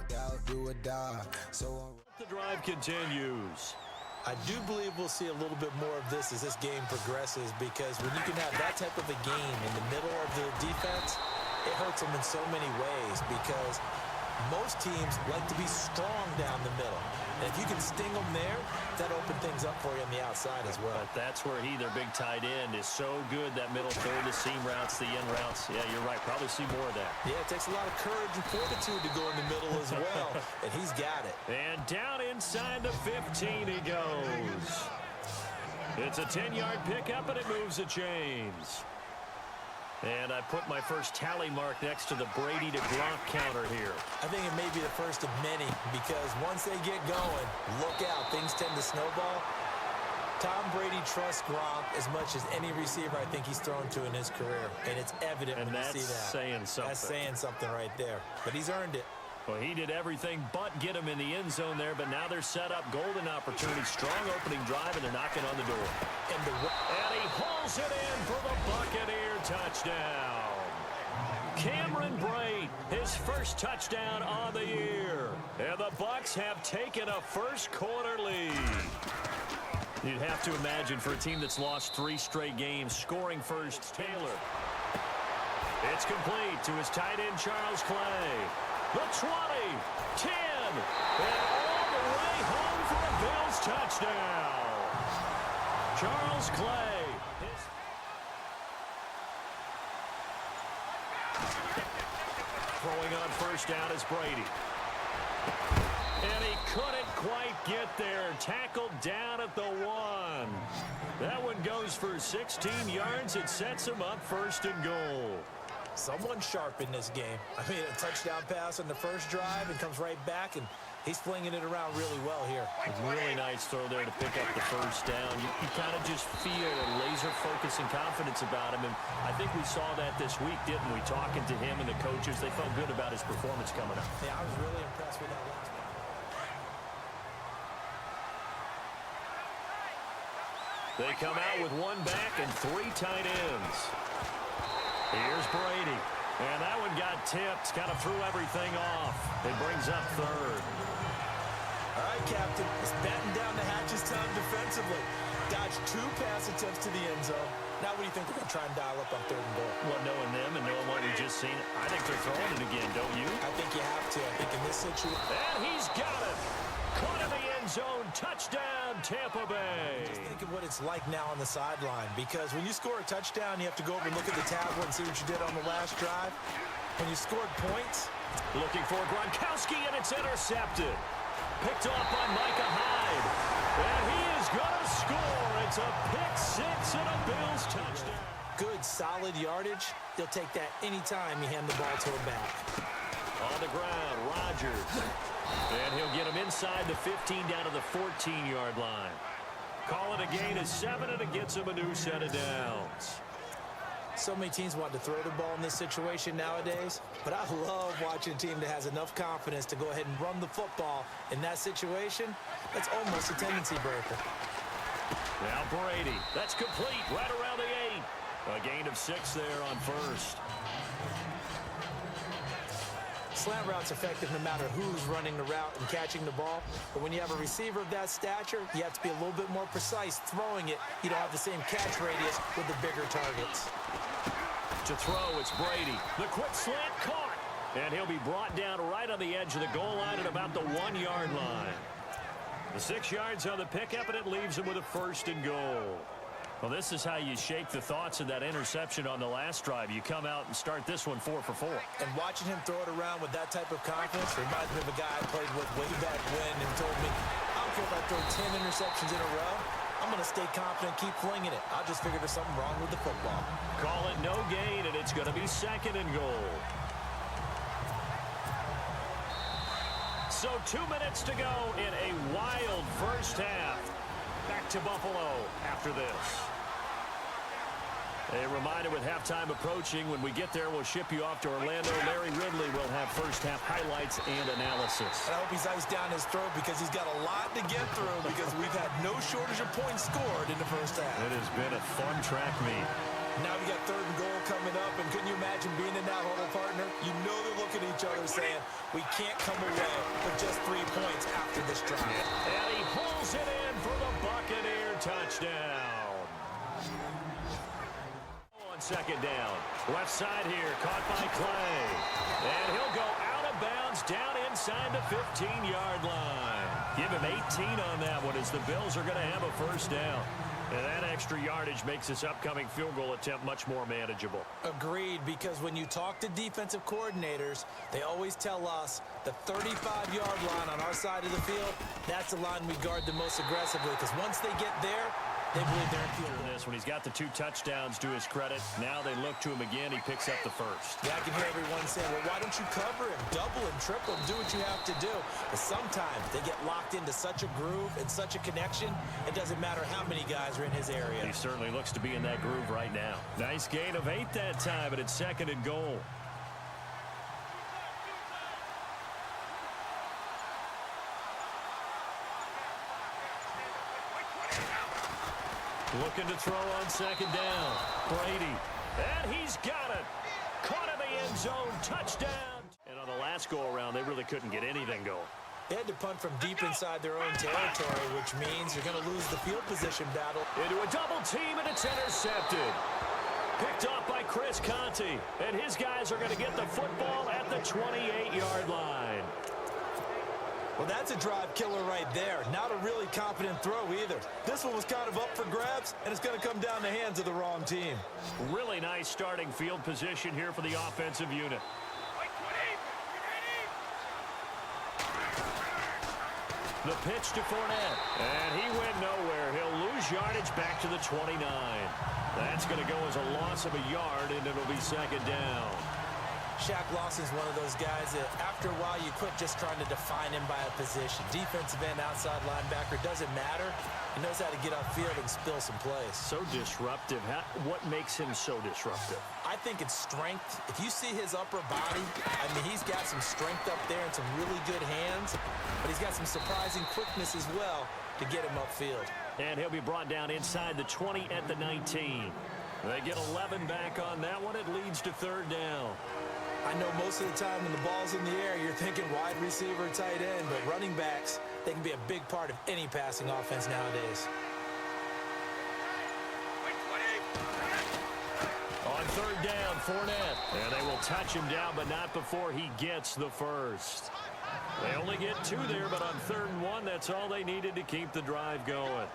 worked out, do or die. So the drive continues. I do believe we'll see a little bit more of this as this game progresses, because when you can have that type of a game in the middle of the defense, it hurts them in so many ways, because most teams like to be strong down the middle. And if you can sting them there, that opens things up for you on the outside as well. But that's where their big tight end, is so good, that middle third, the seam routes, the in routes. Yeah, you're right. Probably see more of that. Yeah, it takes a lot of courage and fortitude to go in the middle as well, and he's got it. And down inside the 15 he goes. It's a 10-yard pickup, and it moves the chains. And I put my first tally mark next to the Brady to Gronk counter here. I think it may be the first of many, because once they get going, look out, things tend to snowball. Tom Brady trusts Gronk as much as any receiver I think he's thrown to in his career, and it's evident when you see that. That's saying something. That's saying something right there, but he's earned it. Well, he did everything but get him in the end zone there, but now they're set up. Golden opportunity, strong opening drive, and they're knocking on the door. And he hauls it in for the Buccaneer touchdown. Cameron Brate, his first touchdown on the year. And the Bucs have taken a first-quarter lead. You'd have to imagine, for a team that's lost 3 straight games, scoring first, Taylor. It's complete to his tight end, Charles Clay. The 20, 10, and all the way home for a Bills touchdown. Charles Clay. Throwing on first down is Brady. And he couldn't quite get there. Tackled down at the 1. That one goes for 16 yards. It sets him up first and goal. Someone sharp in this game. I mean, a touchdown pass on the first drive and comes right back, and he's flinging it around really well here. Really nice throw there to pick up the first down. You kind of just feel a laser focus and confidence about him, and I think we saw that this week, didn't we? Talking to him and the coaches, they felt good about his performance coming up. Yeah, I was really impressed with that last one. They come out with 1 back and 3 tight ends. Here's Brady. And that one got tipped. Kind of threw everything off. It brings up third. All right, Captain. It's batten down the hatches time defensively. Dodged 2 pass attempts to the end zone. Now what do you think they're going to try and dial up on third and goal? Well, knowing them and knowing what we've just seen, I think they're throwing it again, don't you? I think you have to. I think in this situation. And he's got it. Caught in the end zone. Touchdown, Tampa Bay. Just think of what it's like now on the sideline, because when you score a touchdown, you have to go over and look at the tablet and see what you did on the last drive. When you scored points. Looking for Gronkowski, and it's intercepted. Picked off by Micah Hyde. And he is going to score. It's a pick-6 and a Bills touchdown. Good, solid yardage. He'll take that anytime you hand the ball to him back. On the ground, Rodgers. And he'll get him inside the 15 down to the 14-yard line. Call it a gain of 7, and it gets him a new set of downs. So many teams want to throw the ball in this situation nowadays, but I love watching a team that has enough confidence to go ahead and run the football in that situation. That's almost a tendency breaker. Now Brady. That's complete right around the 8. A gain of 6 there on first. Slant route's effective no matter who's running the route and catching the ball. But when you have a receiver of that stature, you have to be a little bit more precise throwing it. You don't have the same catch radius with the bigger targets. To throw, it's Brady. The quick slant caught. And he'll be brought down right on the edge of the goal line at about the 1-yard line. The 6 yards on the pickup, and it leaves him with a first and goal. Well, this is how you shake the thoughts of that interception on the last drive. You come out and start this one 4 for 4. And watching him throw it around with that type of confidence reminds me of a guy I played with way back when and told me, I don't care if I throw 10 interceptions in a row. I'm going to stay confident, keep flinging it. I'll just figure there's something wrong with the football. Call it no gain, and it's going to be 2nd and goal. So 2 minutes to go in a wild first half. Back to Buffalo after this. A reminder, with halftime approaching, when we get there, we'll ship you off to Orlando. Larry Ridley will have first-half highlights and analysis. I hope he's iced down his throat, because he's got a lot to get through, because we've had no shortage of points scored in the first half. It has been a fun track meet. Now we got 3rd and goal coming up, and couldn't you imagine being in that huddle, partner? You know they're looking at each other saying, we can't come away with just 3 points after this drive. And he pulls it in for the Buccaneer touchdown. On 2nd down, left side here, caught by Clay. And he'll go out of bounds down inside the 15-yard line. Give him 18 on that one as the Bills are going to have a 1st down. And that extra yardage makes this upcoming field goal attempt much more manageable. Agreed, because when you talk to defensive coordinators, they always tell us the 35-yard line on our side of the field, that's the line we guard the most aggressively, because once they get there, they believe they're in field goal. When he's got the 2 touchdowns to his credit, now they look to him again. He picks up the 1st. Yeah, I can hear everyone saying, well, why don't you cover him, double him, triple him, do what you have to do. But sometimes they get locked into such a groove and such a connection, it doesn't matter how many guys are in his area. He certainly looks to be in that groove right now. Nice gain of 8 that time, and it's 2nd and goal. Looking to throw on 2nd down. Brady. And he's got it. Caught in the end zone. Touchdown. And on the last go-around, they really couldn't get anything going. They had to punt from deep inside their own territory, which means you're going to lose the field position battle. Into a double team, and it's intercepted. Picked off by Chris Conte. And his guys are going to get the football at the 28-yard line. Well, that's a drive killer right there. Not a really confident throw either. This one was kind of up for grabs, and it's going to come down the hands of the wrong team. Really nice starting field position here for the offensive unit. The pitch to Fournette, and he went nowhere. He'll lose yardage back to the 29. That's going to go as a loss of a yard, and it'll be 2nd down. Shaq Lawson's one of those guys that after a while you quit just trying to define him by a position. Defensive end, outside linebacker, doesn't matter. He knows how to get upfield and spill some plays. So disruptive. What makes him so disruptive? I think it's strength. If you see his upper body, I mean, he's got some strength up there and some really good hands, but he's got some surprising quickness as well to get him upfield. And he'll be brought down inside the 20 at the 19. They get 11 back on that one. It leads to 3rd down. I know most of the time when the ball's in the air, you're thinking wide receiver, tight end, but running backs, they can be a big part of any passing offense nowadays. On 3rd down, Fournette. And they will touch him down, but not before he gets the 1st. They only get 2 there, but on 3rd and 1, that's all they needed to keep the drive going.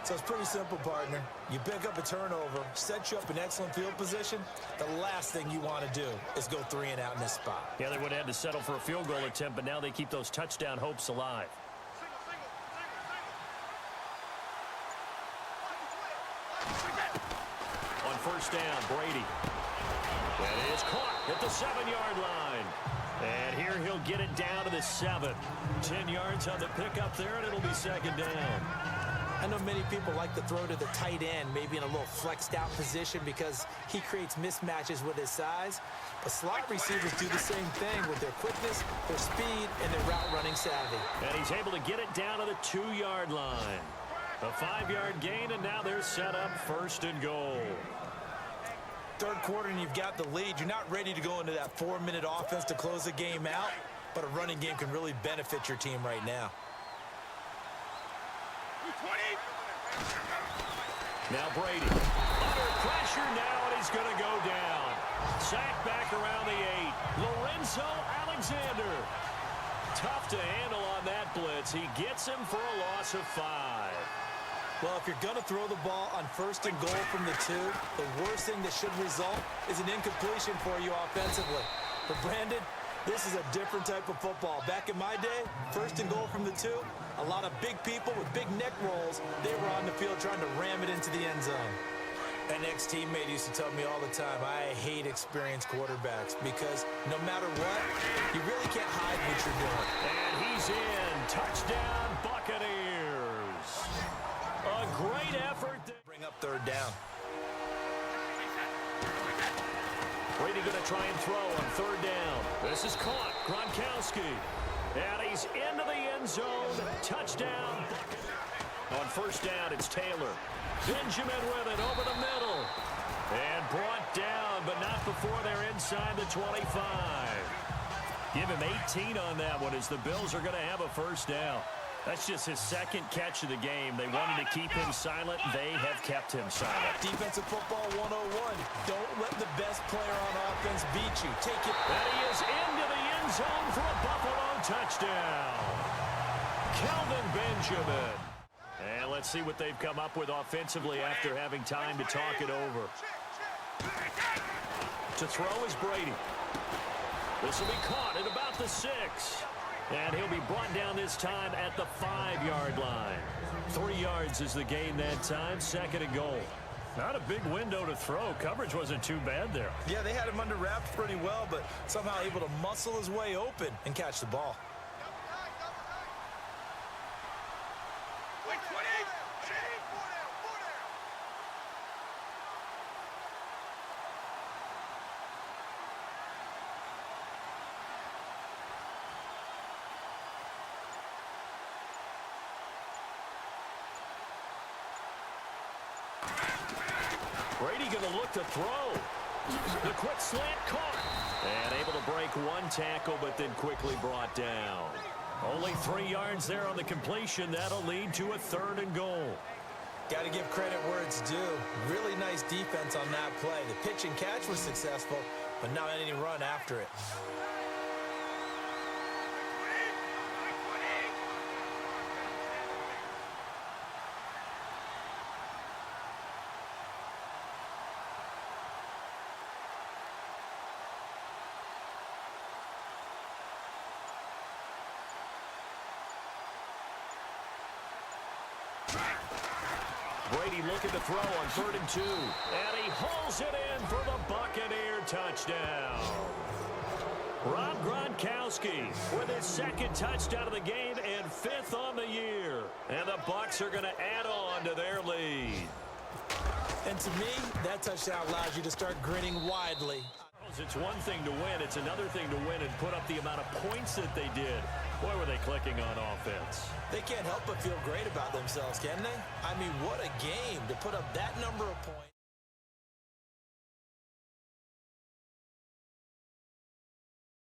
So it's pretty simple, partner. You pick up a turnover, set you up in excellent field position. The last thing you want to do is go 3 and out in this spot. Yeah, they would have had to settle for a field goal attempt, but now they keep those touchdown hopes alive. On 1st down, Brady. That is caught at the 7-yard line. And here he'll get it down to the 7. 10 yards on the pickup there, and it'll be 2nd down. I know many people like to throw to the tight end, maybe in a little flexed out position because he creates mismatches with his size. But slot receivers do the same thing with their quickness, their speed, and their route running savvy. And he's able to get it down to the 2-yard line. A 5-yard gain, and now they're set up 1st and goal. 3rd quarter, and you've got the lead. You're not ready to go into that 4-minute offense to close the game out, but a running game can really benefit your team right now. Now Brady. Under pressure now, and he's going to go down. Sacked back around the 8. Lorenzo Alexander. Tough to handle on that blitz. He gets him for a loss of 5. Well, if you're going to throw the ball on 1st and goal from the 2, the worst thing that should result is an incompletion for you offensively. But Brandon, this is a different type of football. Back in my day, 1st and goal from the 2, a lot of big people with big neck rolls, they were on the field trying to ram it into the end zone. An ex-teammate used to tell me all the time, I hate experienced quarterbacks because no matter what, you really can't hide what you're doing. And he's in. Touchdown, Buccaneers. A great effort. Bring up 3rd down. Brady going to try and throw on 3rd down. This is caught. Gronkowski. And he's into the end zone. Touchdown. On 1st down, it's Taylor. Benjamin with it over the middle. And brought down, but not before they're inside the 25. Give him 18 on that one as the Bills are going to have a first down. That's just his second catch of the game. They wanted to keep him silent. They have kept him silent. Defensive football 101. Don't let the best player on offense beat you. Take it. And he is into the end zone for a Buffalo touchdown. Kelvin Benjamin. And let's see what they've come up with offensively after having time to talk it over. To throw is Brady. This will be caught at about the 6. And he'll be brought down this time at the 5-yard line. 3 yards is the gain that time. 2nd and goal. Not a big window to throw. Coverage wasn't too bad there. Yeah, they had him under wraps pretty well, but somehow able to muscle his way open and catch the ball. Brady going to look to throw. The quick slant caught. And able to break one tackle, but then quickly brought down. Only 3 yards there on the completion. That'll lead to a 3rd and goal. Got to give credit where it's due. Really nice defense on that play. The pitch and catch was successful, but not any run after it. Brady looking to throw on 3rd and 2. And he hauls it in for the Buccaneer touchdown. Rob Gronkowski with his 2nd touchdown of the game and 5th on the year. And the Bucs are going to add on to their lead. And to me, that touchdown allows you to start grinning widely. It's one thing to win. It's another thing to win and put up the amount of points that they did. Boy, were they clicking on offense. They can't help but feel great about themselves, can they? I mean, what a game to put up that number of points.